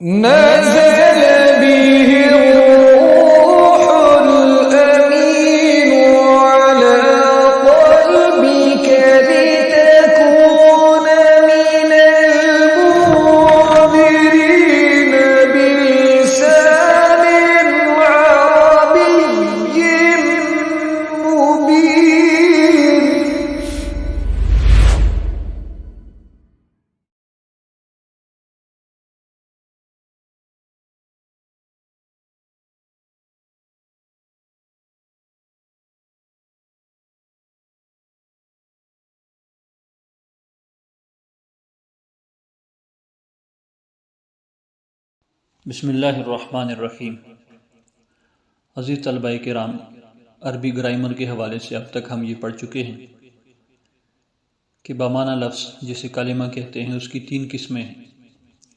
نزل به الروح الأمين على قلبك لتكون من المنذرين بلسان عربي مبين. بسم اللہ الرحمن الرحیم. عزیز طلبہ کرام، عربی گرامر کے حوالے سے اب تک ہم یہ پڑھ چکے ہیں کہ بامعنی لفظ جسے کلمہ کہتے ہیں اس کی 3 قسمیں ہیں: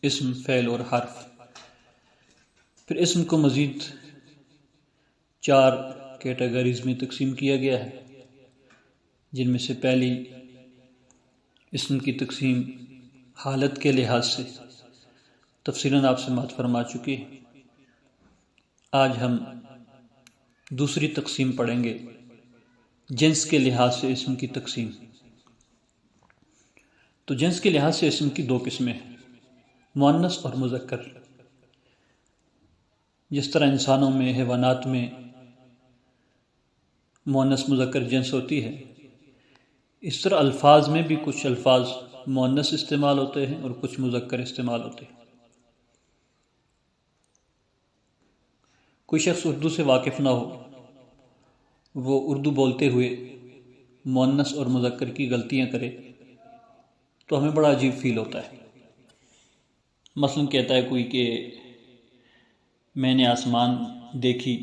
اسم، فعل اور حرف. پھر اسم کو مزید 4 کیٹیگریز میں تقسیم کیا گیا ہے، جن میں سے پہلی اسم کی تقسیم حالت کے لحاظ سے تفصیلاً آپ سے بات فرما چکی ہے. آج ہم دوسری تقسیم پڑھیں گے، جنس کے لحاظ سے اسم کی تقسیم. تو جنس کے لحاظ سے اسم کی 2 قسمیں ہیں: مؤنث اور مذکر. جس طرح انسانوں میں، حیوانات میں مؤنث مذکر جنس ہوتی ہے، اس طرح الفاظ میں بھی کچھ الفاظ مؤنث استعمال ہوتے ہیں اور کچھ مذکر استعمال ہوتے ہیں. کوئی شخص اردو سے واقف نہ ہو، وہ اردو بولتے ہوئے مؤنث اور مذکر کی غلطیاں کرے تو ہمیں بڑا عجیب فیل ہوتا ہے. مثلا کہتا ہے کوئی کہ میں نے آسمان دیکھی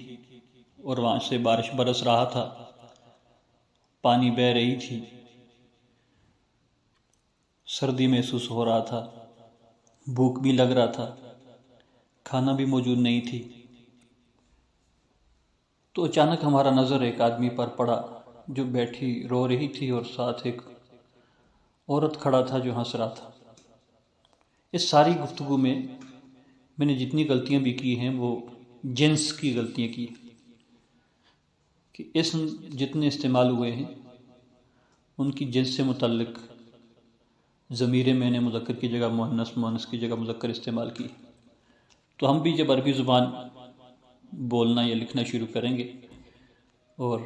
اور وہاں سے بارش برس رہا تھا، پانی بہہ رہی تھی، سردی محسوس ہو رہا تھا، بھوک بھی لگ رہا تھا، کھانا بھی موجود نہیں تھی. تو اچانک ہمارا نظر ایک آدمی پر پڑا جو بیٹھی رو رہی تھی اور ساتھ ایک عورت کھڑا تھا جو ہنس رہا تھا. اس ساری گفتگو میں نے جتنی غلطیاں بھی کی ہیں وہ جنس کی غلطیاں کی ہیں کہ اسم جتنے استعمال ہوئے ہیں ان کی جنس سے متعلق ضمیر میں نے مذکر کی جگہ مؤنث، مؤنث کی جگہ مذکر استعمال کی. تو ہم بھی جب عربی زبان بولنا یا لکھنا شروع کریں گے اور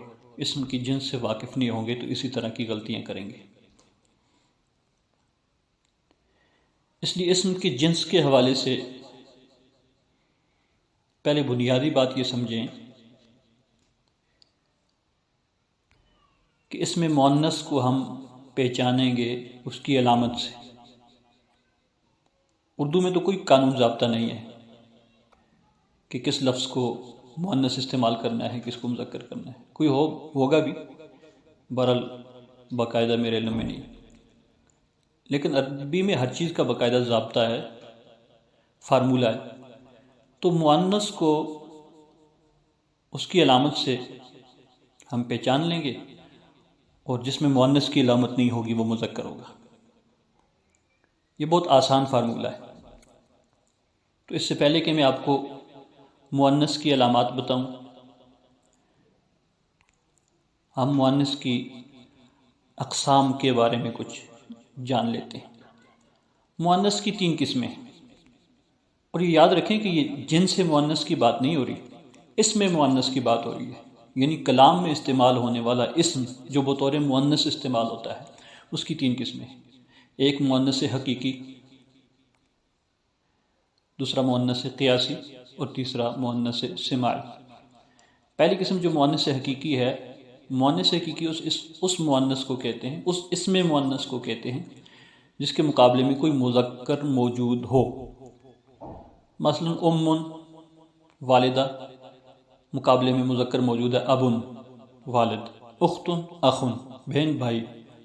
اسم کی جنس سے واقف نہیں ہوں گے تو اسی طرح کی غلطیاں کریں گے. اس لیے اسم کی جنس کے حوالے سے پہلے بنیادی بات یہ سمجھیں کہ اسم مؤنث کو ہم پہچانیں گے اس کی علامت سے. اردو میں تو کوئی قانون ضابطہ نہیں ہے کہ کس لفظ کو مؤنث استعمال کرنا ہے، کس کو مذکر کرنا ہے. کوئی ہوگا بھی، بہرحال باقاعدہ میرے علم میں نہیں. لیکن عربی میں ہر چیز کا باقاعدہ ضابطہ ہے، فارمولہ ہے. تو مؤنث کو اس کی علامت سے ہم پہچان لیں گے، اور جس میں مؤنث کی علامت نہیں ہوگی وہ مذکر ہوگا. یہ بہت آسان فارمولہ ہے. تو اس سے پہلے کہ میں آپ کو مؤنث کی علامات بتاؤں، ہم مؤنث کی اقسام کے بارے میں کچھ جان لیتے ہیں. مؤنث کی 3 قسمیں ہیں، اور یہ یاد رکھیں کہ یہ جنس مؤنث کی بات نہیں ہو رہی، اسم مؤنث کی بات ہو رہی ہے. یعنی کلام میں استعمال ہونے والا اسم جو بطور مؤنث استعمال ہوتا ہے اس کی 3 قسمیں ہیں. ایک مؤنث حقیقی، دوسرا مؤنث قیاسی اور تیسرا مؤنث سماعی. پہلی قسم جو مؤنث حقیقی ہے، مؤنث حقیقی اس مؤنث کو کہتے ہیں، اس اسم مؤنث کو کہتے ہیں جس کے مقابلے میں کوئی مذکر موجود ہو. مثلا والدہ، مقابلے میں مذکر موجود ہے ابن والد، اختن اخن بہن بھائی،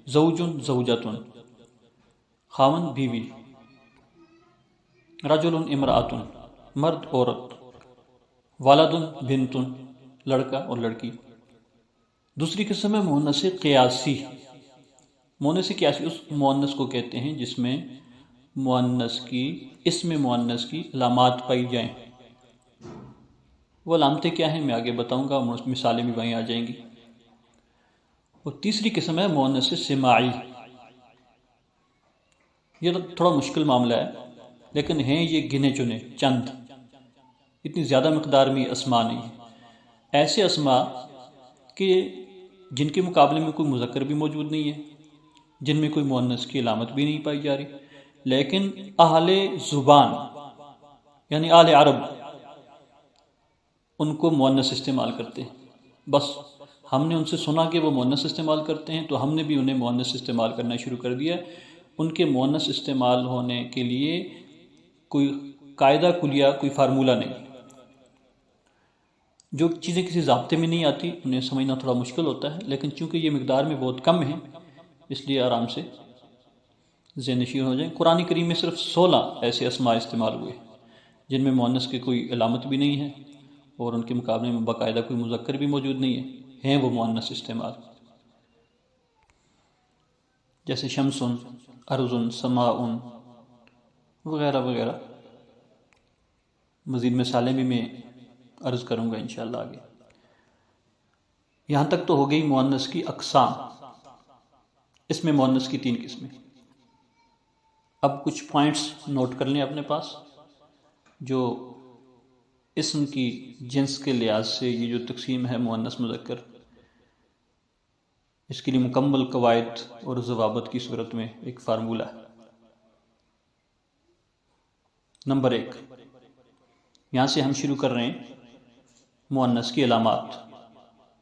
زوجن زوجتن خاوند بیوی، رجل امرأتن مرد عورت، ولدن بنتن لڑکا اور لڑکی. دوسری قسم ہے مؤنث قیاسی. مؤنث قیاسی اس مؤنث کو کہتے ہیں جس میں مؤنث کی اسم مؤنث کی علامات پائی جائیں۔ وہ علامتیں کیا ہیں میں آگے بتاؤں گا، مثالیں بھی وہیں آ جائیں گی۔ اور تیسری قسم ہے مؤنث سماعی۔ یہ تھوڑا مشکل معاملہ ہے، لیکن ہیں یہ گنے چنے چند، اتنی زیادہ مقدار میں اسماء نہیں ہیں۔ ایسے اسماء کہ جن کے مقابلے میں کوئی مذکر بھی موجود نہیں ہے، جن میں کوئی مؤنث کی علامت بھی نہیں پائی جا رہی، لیکن اہل زبان یعنی اہل عرب ان کو مؤنث استعمال کرتے ہیں۔ بس ہم نے ان سے سنا کہ وہ مؤنث استعمال کرتے ہیں تو ہم نے بھی انہیں مؤنث استعمال کرنا شروع کر دیا۔ ان کے مؤنث استعمال ہونے کے لیے کوئی قاعدہ کلیہ، کوئی فارمولہ نہیں۔ جو چیزیں کسی ضابطے میں نہیں آتی انہیں سمجھنا تھوڑا مشکل ہوتا ہے، لیکن چونکہ یہ مقدار میں بہت کم ہیں اس لیے آرام سے ذہن نشین ہو جائیں۔ قرآن کریم میں صرف 16 ایسے اسماء استعمال ہوئے جن میں مؤنث کی کوئی علامت بھی نہیں ہے اور ان کے مقابلے میں باقاعدہ کوئی مذکر بھی موجود نہیں ہے، ہیں وہ مؤنث استعمال، جیسے شمس، ارض، سماء وغیرہ وغیرہ۔ مزید مثالیں بھی میں عرض کروں گا انشاءاللہ آگے۔ یہاں تک تو ہو گئی مؤنث کی اقسام۔ اس میں مؤنث کی 3 قسمیں۔ اب کچھ پوائنٹس نوٹ کر لیں اپنے پاس، جو اسم کی جنس کے لحاظ سے یہ جو تقسیم ہے مؤنث مذکر، اس کے لیے مکمل قواعد اور ضوابط کی صورت میں ایک فارمولہ ہے۔ نمبر 1، یہاں سے ہم شروع کر رہے ہیں مؤنث کی علامات،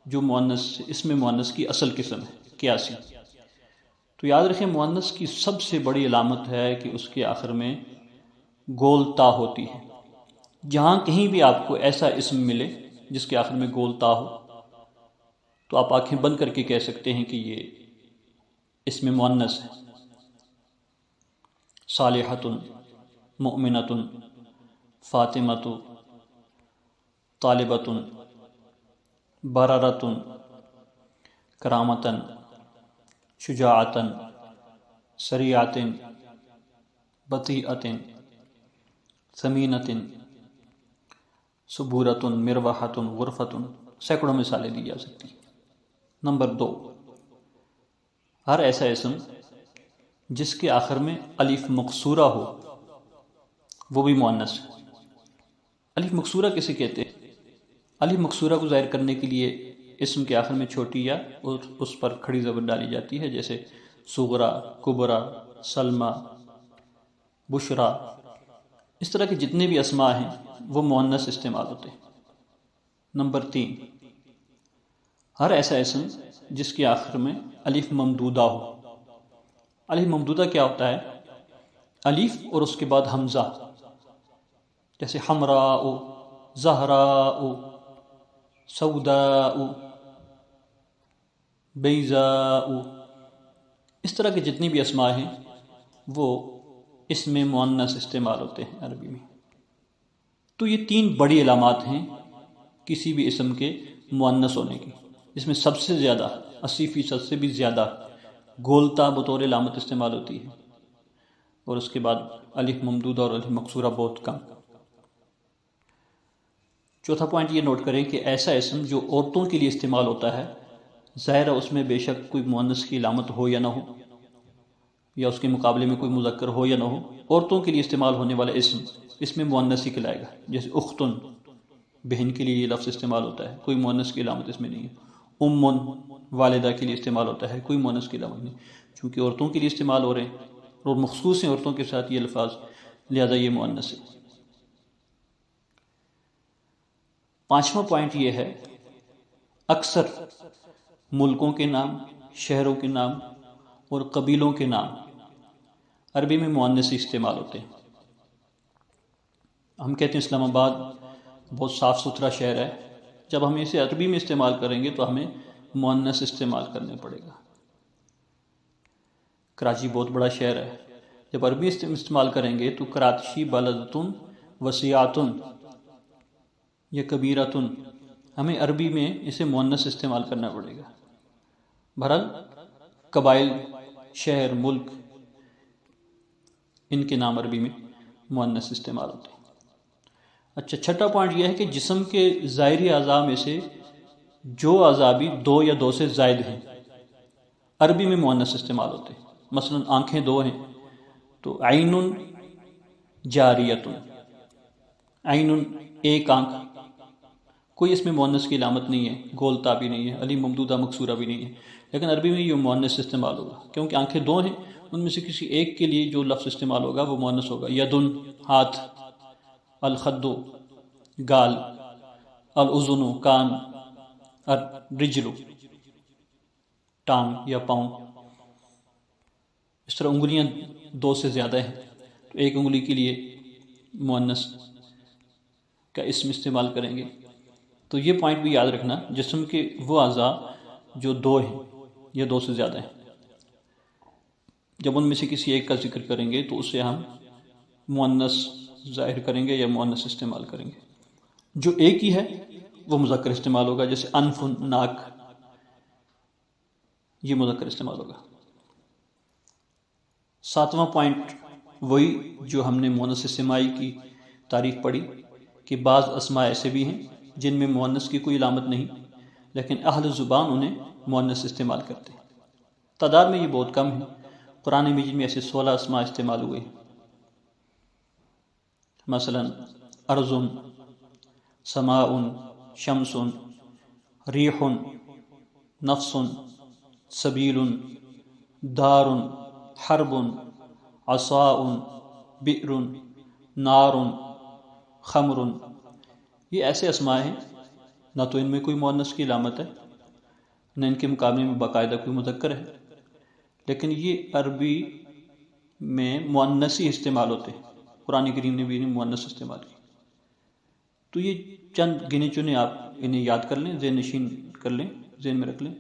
جو مؤنث اسم مؤنث کی اصل قسم ہے قیاسی۔ تو یاد رکھیں مؤنث کی سب سے بڑی علامت ہے کہ اس کے آخر میں گول تا ہوتی ہے۔ جہاں کہیں بھی آپ کو ایسا اسم ملے جس کے آخر میں گول تا ہو تو آپ آنکھیں بند کر کے کہہ سکتے ہیں کہ یہ اسم مؤنث ہے۔ صالحۃ، مؤمنۃ، فاطمۃ، طالبۃ، بررۃ، کرامۃ، شجاعۃ، سریعۃ، بطیئۃ، ثمینۃ، صبورۃ، مروحۃ، غرفۃ، سینکڑوں مثالیں دی جا سکتی ہیں۔ نمبر 2، ہر ایسا اسم جس کے آخر میں الف مقصورہ ہو وہ بھی مؤنث ہے۔ الف مقصورہ کسے کہتے ہیں؟ الف مقصورہ کو ظاہر کرنے کے لیے اسم کے آخر میں چھوٹی یا اور اس پر کھڑی زبر ڈالی جاتی ہے، جیسے صغرا، کبرا، سلمہ، بشرا۔ اس طرح کے جتنے بھی اسماء ہیں وہ مؤنث استعمال ہوتے ہیں۔ نمبر 3، ہر ایسا اسم جس کے آخر میں الف ممدودہ ہو۔ الف ممدودہ کیا ہوتا ہے؟ الف اور اس کے بعد حمزہ، جیسے حمراء، زہراء، سوداء، بیضاء۔ اس طرح کے جتنی بھی اسماء ہیں وہ اس میں مؤنث استعمال ہوتے ہیں عربی میں۔ تو یہ 3 بڑی علامات ہیں کسی بھی اسم کے مؤنث ہونے کی۔ اس میں سب سے زیادہ 80% سے بھی زیادہ گولتا بطور علامت استعمال ہوتی ہے، اور اس کے بعد الف ممدودہ اور الف مقصورہ بہت کم۔ چوتھا پوائنٹ یہ نوٹ کریں کہ ایسا اسم جو عورتوں کے لیے استعمال ہوتا ہے، ظاہر ہے اس میں بے شک کوئی مؤنث کی علامت ہو یا نہ ہو، یا اس کے مقابلے میں کوئی مذکر ہو یا نہ ہو، عورتوں کے لیے استعمال ہونے والا اسم اس میں مؤنث ہی کہلائے گا۔ جیسے اختن، بہن کے لیے یہ لفظ استعمال ہوتا ہے، کوئی مؤنث کی علامت اس میں نہیں ہے۔ امن، والدہ کے لیے استعمال ہوتا ہے، کوئی مؤنث کی علامت نہیں، چونکہ عورتوں کے لیے استعمال ہو رہے ہیں اور مخصوص ہیں عورتوں کے ساتھ یہ الفاظ، لہذا یہ مؤنث ہے۔ 5واں پوائنٹ یہ ہے، اکثر ملکوں کے نام، شہروں کے نام اور قبیلوں کے نام عربی میں مؤنث استعمال ہوتے ہیں۔ ہم کہتے ہیں اسلام آباد بہت صاف ستھرا شہر ہے، جب ہم اسے عربی میں استعمال کریں گے تو ہمیں مؤنث استعمال کرنا پڑے گا۔ کراچی بہت بڑا شہر ہے، جب عربی استعمال کریں گے تو کراچی بلدتن وسیعتن یا کبیرتن، ہمیں عربی میں اسے مؤنث استعمال کرنا پڑے گا۔ بہرحال قبائل، شہر، ملک، ان کے نام عربی میں مؤنث استعمال ہوتے ہیں۔ اچھا، چھٹا پوائنٹ یہ ہے کہ جسم کے ظاہری اعضاء میں سے جو اعضاء بھی 2 یا 2 سے زائد ہیں عربی میں مؤنث استعمال ہوتے ہیں۔ مثلا آنکھیں 2 ہیں تو عین جاریۃ، عین ایک آنکھ، کوئی اس میں مؤنث کی علامت نہیں ہے، گولتا بھی نہیں ہے، علی ممدودہ مکسورہ بھی نہیں ہے، لیکن عربی میں یہ مؤنث استعمال ہوگا کیونکہ آنکھیں 2 ہیں، ان میں سے کسی ایک کے لیے جو لفظ استعمال ہوگا وہ مؤنث ہوگا۔ یدن ہاتھ، الخد گال، الاذن کان، الرجل ٹانگ یا پاؤں۔ اس طرح انگلیاں 2 سے زیادہ ہیں تو ایک انگلی کے لیے مؤنث کا اسم استعمال کریں گے۔ تو یہ پوائنٹ بھی یاد رکھنا، جسم کے وہ اعضاء جو 2 ہیں یا 2 سے زیادہ ہیں، جب ان میں سے کسی ایک کا ذکر کریں گے تو اسے ہم مؤنث ظاہر کریں گے یا مؤنث استعمال کریں گے۔ جو ایک ہی ہے وہ مذکر استعمال ہوگا، جیسے انف، ناک، یہ مذکر استعمال ہوگا۔ 7واں پوائنٹ وہی جو ہم نے مؤنث سماعی کی تعریف پڑھی کہ بعض اسماء ایسے بھی ہیں جن میں مؤنث کی کوئی علامت نہیں لیکن اہل زبان انہیں مؤنث استعمال کرتے ہیں۔ تعداد میں یہ بہت کم ہے، قرآن مجید میں ایسے 16 اسماء استعمال ہوئے ہیں، مثلا ارض، سماء، شمس، ریح، نفس، سبیل، دار، حرب، عصاء، بئر، نار، خمر۔ یہ ایسے اسماء ہیں نہ تو ان میں کوئی مؤنث کی علامت ہے نہ ان کے مقابلے میں باقاعدہ کوئی مذکر ہے، لیکن یہ عربی میں مؤنث ہی استعمال ہوتے ہیں، قرآن کریم نے بھی انہیں مؤنث استعمال کی۔ تو یہ چند گنے چنے آپ انہیں یاد کر لیں، ذہن نشین کر لیں، ذہن میں رکھ لیں،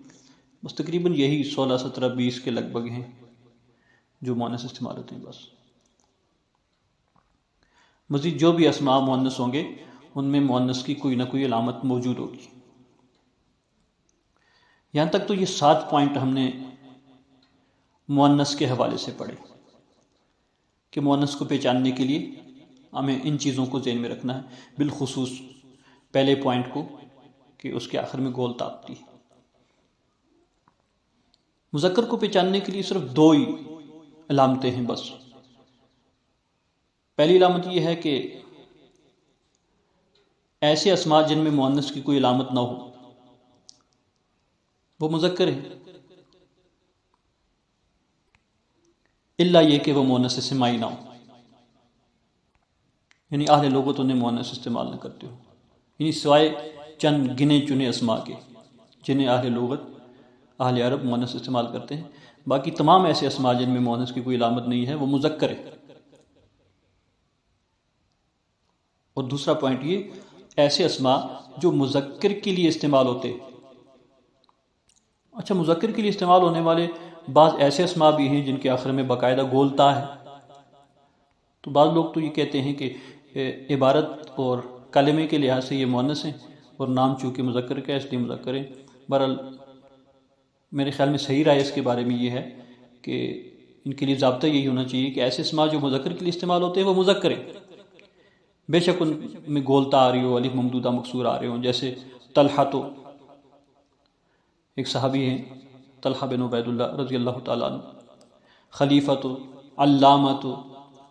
بس تقریباً یہی 16 17 20 کے لگ بھگ ہیں جو مؤنث استعمال ہوتے ہیں۔ بس مزید جو بھی اسماء مؤنث ہوں گے ان میں مؤنث کی کوئی نہ کوئی علامت موجود ہوگی۔ یہاں تک تو یہ 7 پوائنٹ ہم نے مؤنث کے حوالے سے پڑھے کہ مؤنث کو پہچاننے کے لیے ہمیں ان چیزوں کو ذہن میں رکھنا ہے، بالخصوص پہلے پوائنٹ کو کہ اس کے آخر میں گول تابتی ہے۔ مذکر کو پہچاننے کے لیے صرف 2 ہی علامتیں ہیں بس۔ پہلی علامت یہ ہے کہ ایسے اسماء جن میں مؤنث کی کوئی علامت نہ ہو وہ مذکر ہے، الا یہ کہ وہ مؤنث سماعی نہ ہو، یعنی اہل لغت انہیں مؤنث استعمال نہ کرتے ہو، یعنی سوائے چند گنے چنے اسماء کے جنہیں اہل لغت، اہل عرب مؤنث استعمال کرتے ہیں، باقی تمام ایسے اسماء جن میں مؤنث کی کوئی علامت نہیں ہے وہ مذکر ہے۔ اور دوسرا پوائنٹ یہ، ایسے اسماء جو مذکر کے لیے استعمال ہوتے۔ اچھا، مذکر کے لیے استعمال ہونے والے بعض ایسے اسماء بھی ہیں جن کے آخر میں باقاعدہ گولتا ہے، تو بعض لوگ تو یہ کہتے ہیں کہ عبارت اور کلمے کے لحاظ سے یہ مؤنث ہیں اور نام چونکہ مذکر کا ہے اس لیے مذکر ہیں۔ بہرحال میرے خیال میں صحیح رائے اس کے بارے میں یہ ہے کہ ان کے لیے ضابطہ یہی ہونا چاہیے کہ ایسے اسماء جو مذکر کے لیے استعمال ہوتے ہیں وہ مذکر ہیں، بے شک ان میں گولتا آ رہی ہو، الف ممدودہ مکسور آ رہے ہوں، جیسے طلحہ، تو ایک صحابی ہیں طلحہ بن عبید اللہ رضی اللہ تعالیٰ عنہ، خلیفۃ، علامۃ،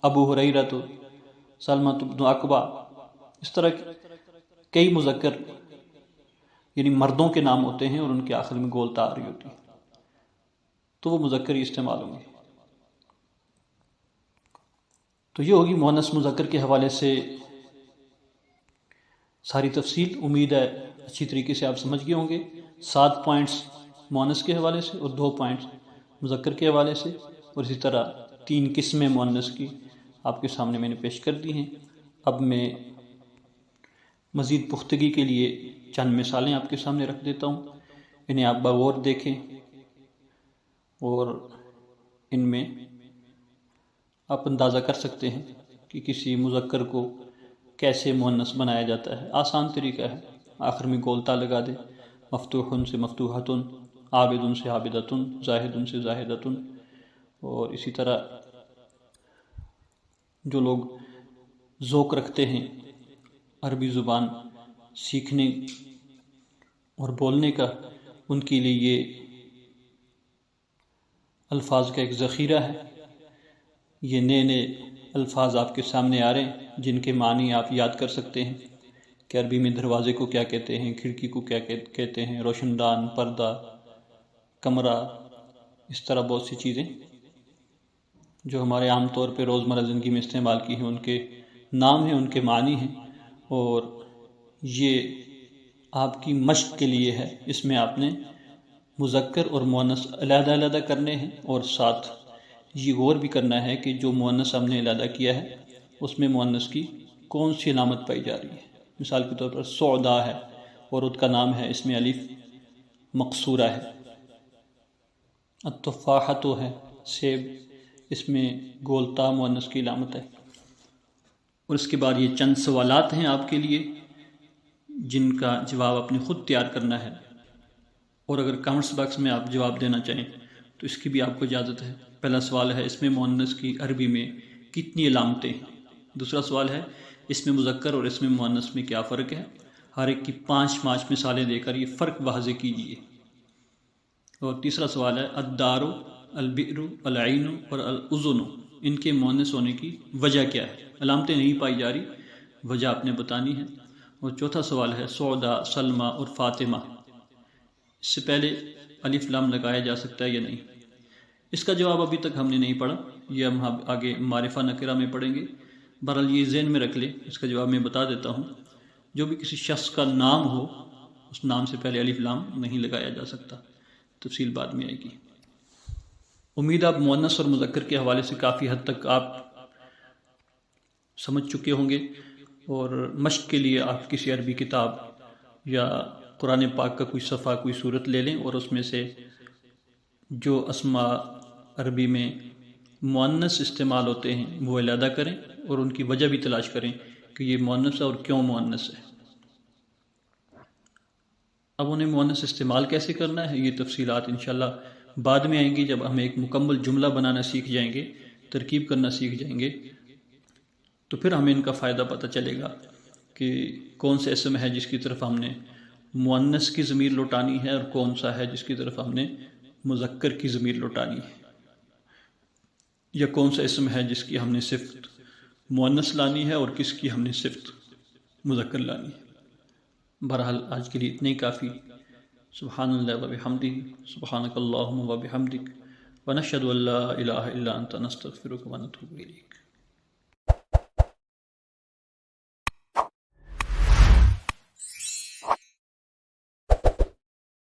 ابو ہریرہ، سلمۃ بن عقبہ، اس طرح کئی مذکر یعنی مردوں کے نام ہوتے ہیں اور ان کے آخر میں گولتا آ رہی ہوتی ہے، تو وہ مذکر ہی استعمال ہوں گے۔ تو یہ ہوگی مؤنث مذکر کے حوالے سے ساری تفصیل، امید ہے اچھی طریقے سے آپ سمجھ گئے ہوں گے۔ 7 پوائنٹس مؤنث کے حوالے سے اور 2 پوائنٹس مذکر کے حوالے سے، اور اسی طرح 3 قسمیں مؤنث کی آپ کے سامنے میں نے پیش کر دی ہیں۔ اب میں مزید پختگی کے لیے چند مثالیں آپ کے سامنے رکھ دیتا ہوں، انہیں آپ بغور دیکھیں اور ان میں آپ اندازہ کر سکتے ہیں کہ کسی مذکر کو کیسے مؤنث بنایا جاتا ہے۔ آسان طریقہ ہے، آخر میں گولتا لگا دیں، مفتوح سے مفتوحۃ، عابد سے عابدۃ، زاہد سے زاہدۃ، اور اسی طرح جو لوگ ذوق رکھتے ہیں عربی زبان سیکھنے اور بولنے کا، ان کے لیے یہ الفاظ کا ایک ذخیرہ ہے۔ یہ نئے نئے الفاظ آپ کے سامنے آ رہے ہیں جن کے معنی آپ یاد کر سکتے ہیں کہ عربی میں دروازے کو کیا کہتے ہیں، کھڑکی کو کیا کہتے ہیں، روشن دان، پردہ، کمرہ، اس طرح بہت سی چیزیں جو ہمارے عام طور پہ روزمرہ زندگی میں استعمال کی ہیں، ان کے نام ہیں، ان کے معنی ہیں، اور یہ آپ کی مشق کے لیے ہے۔ اس میں آپ نے مذکر اور مؤنث علیحدہ علیحدہ کرنے ہیں، اور ساتھ یہ غور بھی کرنا ہے کہ جو مؤنث ہم نے علیحدہ کیا ہے اس میں مؤنث کی کون سی علامت پائی جا رہی ہے۔ مثال کے طور پر سودا ہے اور اس کا نام ہے، اس میں الف مقصورہ ہے۔ التفاحۃ ہے، سیب، اس میں گولتا مؤنث کی علامت ہے۔ اور اس کے بعد یہ چند سوالات ہیں آپ کے لیے جن کا جواب آپ نے خود تیار کرنا ہے، اور اگر کامنٹس باکس میں آپ جواب دینا چاہیں تو اس کی بھی آپ کو اجازت ہے۔ پہلا سوال ہے اس میں مؤنث کی عربی میں کتنی علامتیں ہیں؟ دوسرا سوال ہے اس میں مذکر اور اس میں مؤنث میں کیا فرق ہے؟ ہر ایک کی 5 مثالیں دے کر یہ فرق واضح کیجیے۔ اور تیسرا سوال ہے الدار، البئر، العین اور الاذن، ان کے مؤنث ہونے کی وجہ کیا ہے؟ علامتیں نہیں پائی جا رہی، وجہ آپ نے بتانی ہے۔ اور چوتھا سوال ہے سودا، سلمہ اور فاطمہ، اس سے پہلے الف لام لگایا جا سکتا ہے یا نہیں؟ اس کا جواب ابھی تک ہم نے نہیں پڑھا، یہ ہم آگے معرفہ نکرہ میں پڑھیں گے۔ بہرحال یہ ذہن میں رکھ لیں، اس کا جواب میں بتا دیتا ہوں۔ جو بھی کسی شخص کا نام ہو اس نام سے پہلے الف لام نہیں لگایا جا سکتا، تفصیل بعد میں آئے گی۔ امید آپ مؤنث اور مذکر کے حوالے سے کافی حد تک آپ سمجھ چکے ہوں گے، اور مشق کے لیے آپ کسی عربی کتاب یا قرآن پاک کا کوئی صفحہ، کوئی صورت لے لیں، اور اس میں سے جو اسماء عربی میں مؤنث استعمال ہوتے ہیں وہ علیحدہ کریں، اور ان کی وجہ بھی تلاش کریں کہ یہ مؤنث ہے اور کیوں مؤنث ہے۔ اب انہیں مؤنث استعمال کیسے کرنا ہے یہ تفصیلات انشاءاللہ بعد میں آئیں گی، جب ہم ایک مکمل جملہ بنانا سیکھ جائیں گے، ترکیب کرنا سیکھ جائیں گے، تو پھر ہمیں ان کا فائدہ پتہ چلے گا کہ کون سا اسم ہے جس کی طرف ہم نے مؤنث کی ضمیر لوٹانی ہے، اور کون سا ہے جس کی طرف ہم نے مذکر کی ضمیر لوٹانی ہے، یا کون سا اسم ہے جس کی ہم نے صفت مؤنث لانی ہے اور کس کی ہم نے صفت مذکر لانی ہے۔ بہرحال آج کے لیے اتنے ہی کافی۔ سبحان اللہ و بحمدہ، سبحانک اللہم و بحمدک، ونشہد ان لا الہ الا انت، نستغفرک و نتوب الیک۔